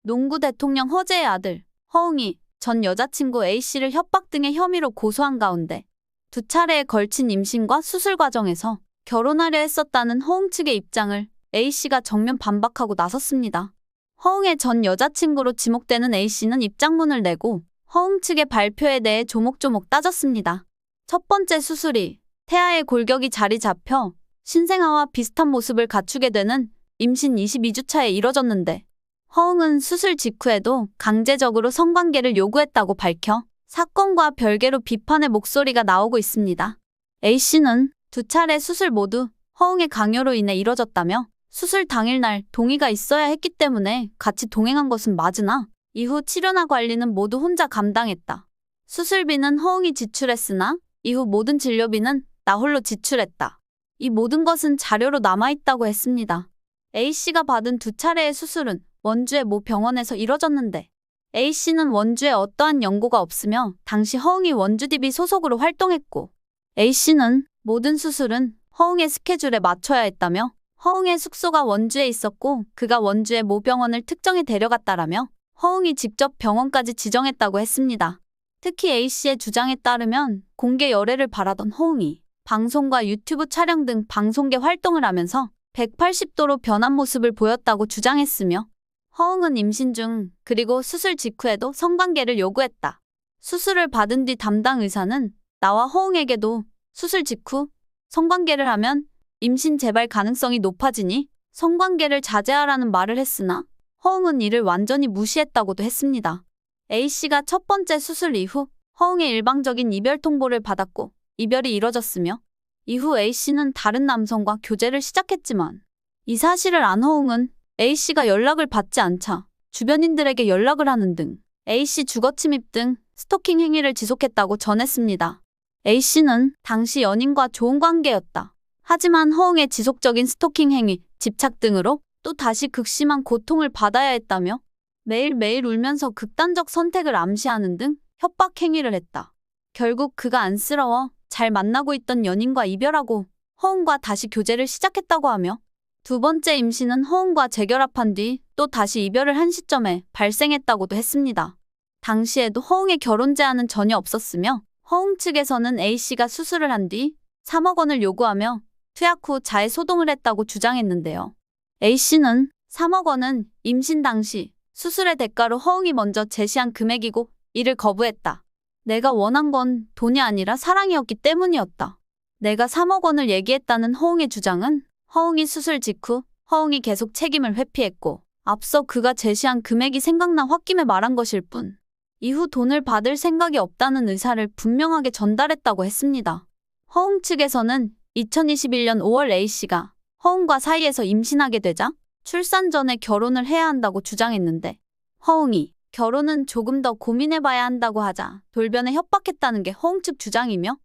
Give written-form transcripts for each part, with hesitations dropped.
농구 대통령 허재의 아들 허웅이 전 여자친구 A씨를 협박 등의 혐의로 고소한 가운데 두 차례에 걸친 임신과 수술 과정에서 결혼하려 했었다는 허웅 측의 입장을 A씨가 정면 반박하고 나섰습니다. 허웅의 전 여자친구로 지목되는 A씨는 입장문을 내고 허웅 측의 발표에 대해 조목조목 따졌습니다. 첫 번째 수술이 태아의 골격이 자리 잡혀 신생아와 비슷한 모습을 갖추게 되는 임신 22주 차에 이뤄졌는데 허웅은 수술 직후에도 강제적으로 성관계를 요구했다고 밝혀 사건과 별개로 비판의 목소리가 나오고 있습니다. A씨는 두 차례 수술 모두 허웅의 강요로 인해 이뤄졌다며 수술 당일날 동의가 있어야 했기 때문에 같이 동행한 것은 맞으나 이후 치료나 관리는 모두 혼자 감당했다. 수술비는 허웅이 지출했으나 이후 모든 진료비는 나 홀로 지출했다. 이 모든 것은 자료로 남아있다고 했습니다. A씨가 받은 두 차례의 수술은 원주의 모 병원에서 이뤄졌는데 A씨는 원주에 어떠한 연고가 없으며 당시 허웅이 원주DB 소속으로 활동했고 A씨는 모든 수술은 허웅의 스케줄에 맞춰야 했다며 허웅의 숙소가 원주에 있었고 그가 원주의 모 병원을 특정해 데려갔다라며 허웅이 직접 병원까지 지정했다고 했습니다. 특히 A씨의 주장에 따르면 공개 열애를 바라던 허웅이 방송과 유튜브 촬영 등 방송계 활동을 하면서 180도로 변한 모습을 보였다고 주장했으며 허웅은 임신 중 그리고 수술 직후에도 성관계를 요구했다. 수술을 받은 뒤 담당 의사는 나와 허웅에게도 수술 직후 성관계를 하면 임신 재발 가능성이 높아지니 성관계를 자제하라는 말을 했으나 허웅은 이를 완전히 무시했다고도 했습니다. A씨가 첫 번째 수술 이후 허웅의 일방적인 이별 통보를 받았고 이별이 이뤄졌으며 이후 A씨는 다른 남성과 교제를 시작했지만 이 사실을 안 허웅은 A씨가 연락을 받지 않자 주변인들에게 연락을 하는 등 A씨 주거 침입 등 스토킹 행위를 지속했다고 전했습니다. A씨는 당시 연인과 좋은 관계였다. 하지만 허웅의 지속적인 스토킹 행위, 집착 등으로 또 다시 극심한 고통을 받아야 했다며 매일매일 울면서 극단적 선택을 암시하는 등 협박 행위를 했다. 결국 그가 안쓰러워 잘 만나고 있던 연인과 이별하고 허웅과 다시 교제를 시작했다고 하며 두 번째 임신은 허웅과 재결합한 뒤 또 다시 이별을 한 시점에 발생했다고도 했습니다. 당시에도 허웅의 결혼 제안은 전혀 없었으며 허웅 측에서는 A씨가 수술을 한 뒤 3억 원을 요구하며 투약 후 자해 소동을 했다고 주장했는데요. A씨는 3억 원은 임신 당시 수술의 대가로 허웅이 먼저 제시한 금액이고 이를 거부했다. 내가 원한 건 돈이 아니라 사랑이었기 때문이었다. 내가 3억 원을 얘기했다는 허웅의 주장은 허웅이 수술 직후 허웅이 계속 책임을 회피했고 앞서 그가 제시한 금액이 생각나 홧김에 말한 것일 뿐 이후 돈을 받을 생각이 없다는 의사를 분명하게 전달했다고 했습니다. 허웅 측에서는 2021년 5월 A씨가 허웅과 사이에서 임신하게 되자 출산 전에 결혼을 해야 한다고 주장했는데 허웅이 결혼은 조금 더 고민해봐야 한다고 하자 돌변에 협박했다는 게 허웅 측 주장이며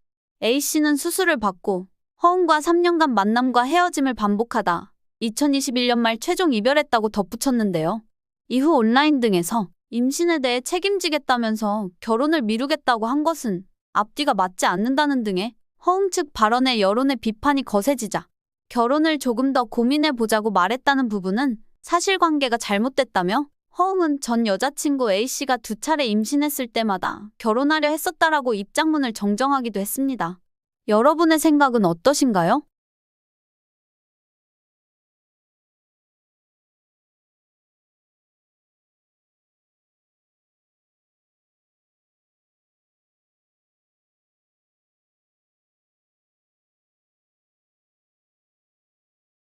A씨는 수술을 받고 허웅과 3년간 만남과 헤어짐을 반복하다 2021년 말 최종 이별했다고 덧붙였는데요. 이후 온라인 등에서 임신에 대해 책임지겠다면서 결혼을 미루겠다고 한 것은 앞뒤가 맞지 않는다는 등의 허웅 측 발언에 여론의 비판이 거세지자 결혼을 조금 더 고민해보자고 말했다는 부분은 사실관계가 잘못됐다며 허웅은 전 여자친구 A씨가 두 차례 임신했을 때마다 결혼하려 했었다라고 입장문을 정정하기도 했습니다. 여러분의 생각은 어떠신가요?